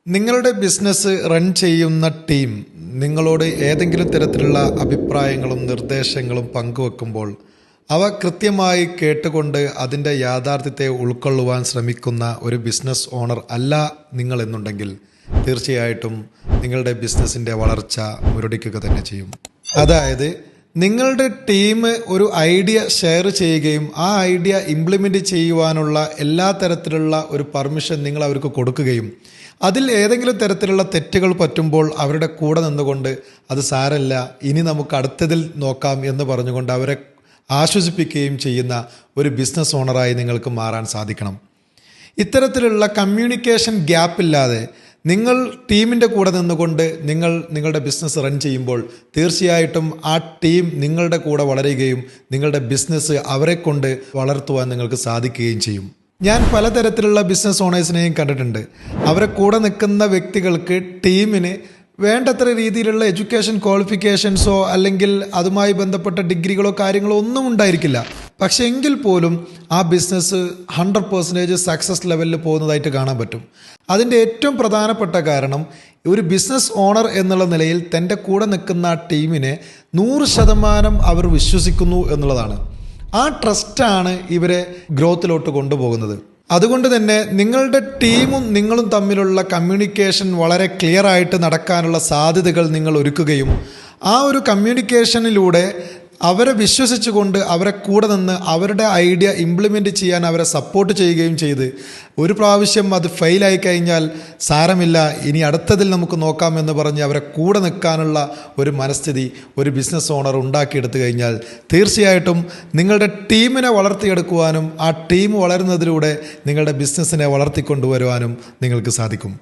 നിങ്ങളുടെ business run ചെയ്യുന്ന team നിങ്ങളോട് ഏതെങ്കിലും തരത്തിലുള്ള അഭിപ്രായങ്ങളും നിർദ്ദേശങ്ങളും പങ്കുവെക്കുമ്പോൾ അവ കൃത്യമായി കേട്ടുകൊണ്ട് അതിൻ്റെ യാഥാർത്ഥ്യത്തെ ഉൾക്കൊള്ളുവാൻ ശ്രമിക്കുന്ന ഒരു ബിസിനസ് ഓണർ അല്ല നിങ്ങളെന്നുണ്ടെങ്കിൽ തീർച്ചയായിട്ടും നിങ്ങളുടെ ബിസിനസ്സിൻ്റെ വളർച്ച മുരടിക്കുക തന്നെ ചെയ്യും. അതായത് നിങ്ങളുടെ ടീം ഒരു ഐഡിയ ഷെയർ ചെയ്യുകയും ആ ഐഡിയ ഇംപ്ലിമെൻ്റ് ചെയ്യുവാനുള്ള എല്ലാ തരത്തിലുള്ള ഒരു പെർമിഷൻ നിങ്ങൾ അവർക്ക് കൊടുക്കുകയും അതിൽ ഏതെങ്കിലും തരത്തിലുള്ള തെറ്റുകൾ പറ്റുമ്പോൾ അവരുടെ കൂടെ നിന്നുകൊണ്ട് അത് സാരമില്ല, ഇനി നമുക്ക് അടുത്തതിൽ നോക്കാം എന്ന് പറഞ്ഞുകൊണ്ട് അവരെ ആശ്വസിപ്പിക്കുകയും ചെയ്യുന്ന ഒരു ബിസിനസ് ഓണറായി നിങ്ങൾക്ക് മാറാൻ സാധിക്കണം. ഇത്തരത്തിലുള്ള കമ്മ്യൂണിക്കേഷൻ ഗ്യാപ്പില്ലാതെ നിങ്ങൾ ടീമിൻ്റെ കൂടെ നിന്നുകൊണ്ട് നിങ്ങളുടെ ബിസിനസ് റൺ ചെയ്യുമ്പോൾ തീർച്ചയായിട്ടും ആ ടീം നിങ്ങളുടെ കൂടെ വളരുകയും നിങ്ങളുടെ ബിസിനസ് അവരെ കൊണ്ട് വളർത്തുവാൻ നിങ്ങൾക്ക് സാധിക്കുകയും ചെയ്യും. ഞാൻ പലതരത്തിലുള്ള ബിസിനസ് ഓണേഴ്സിനെയും കണ്ടിട്ടുണ്ട്. അവരെ കൂടെ നിൽക്കുന്ന വ്യക്തികൾക്ക് ടീമിന് വേണ്ടത്ര രീതിയിലുള്ള എഡ്യൂക്കേഷൻ ക്വാളിഫിക്കേഷൻസോ അല്ലെങ്കിൽ അതുമായി ബന്ധപ്പെട്ട ഡിഗ്രികളോ കാര്യങ്ങളോ ഒന്നും ഉണ്ടായിരിക്കില്ല. പക്ഷേ എങ്കിൽ പോലും ആ ബിസിനസ് 100% സക്സസ് ലെവലിൽ പോകുന്നതായിട്ട് കാണാൻ പറ്റും. അതിൻ്റെ ഏറ്റവും പ്രധാനപ്പെട്ട കാരണം ഒരു ബിസിനസ് ഓണർ എന്നുള്ള നിലയിൽ തൻ്റെ കൂടെ നിൽക്കുന്ന ആ ടീമിനെ 100% അവർ വിശ്വസിക്കുന്നു എന്നുള്ളതാണ്. ആ ട്രസ്റ്റാണ് ഇവരെ ഗ്രോത്തിലോട്ട് കൊണ്ടുപോകുന്നത്. അതുകൊണ്ട് തന്നെ നിങ്ങളുടെ ടീമും നിങ്ങളും തമ്മിലുള്ള കമ്മ്യൂണിക്കേഷൻ വളരെ ക്ലിയർ ആയിട്ട് നടക്കാനുള്ള സാധ്യതകൾ നിങ്ങൾ ഒരുക്കുകയും ആ ഒരു കമ്മ്യൂണിക്കേഷനിലൂടെ അവരെ വിശ്വസിച്ചുകൊണ്ട് അവരെ കൂടെ നിന്ന് അവരുടെ ഐഡിയ ഇംപ്ലിമെൻ്റ് ചെയ്യാൻ അവരെ സപ്പോർട്ട് ചെയ്യുകയും ചെയ്ത് ഒരു പ്രാവശ്യം അത് ഫെയിലായി കഴിഞ്ഞാൽ സാരമില്ല, ഇനി അടുത്തതിൽ നമുക്ക് നോക്കാമെന്ന് പറഞ്ഞ് അവരെ കൂടെ നിൽക്കാനുള്ള ഒരു മനസ്ഥിതി ഒരു ബിസിനസ് ഓണർ ഉണ്ടാക്കിയെടുത്തു കഴിഞ്ഞാൽ തീർച്ചയായിട്ടും നിങ്ങളുടെ ടീമിനെ വളർത്തിയെടുക്കുവാനും ആ ടീം വളരുന്നതിലൂടെ നിങ്ങളുടെ ബിസിനസ്സിനെ വളർത്തിക്കൊണ്ടുവരുവാനും നിങ്ങൾക്ക് സാധിക്കും.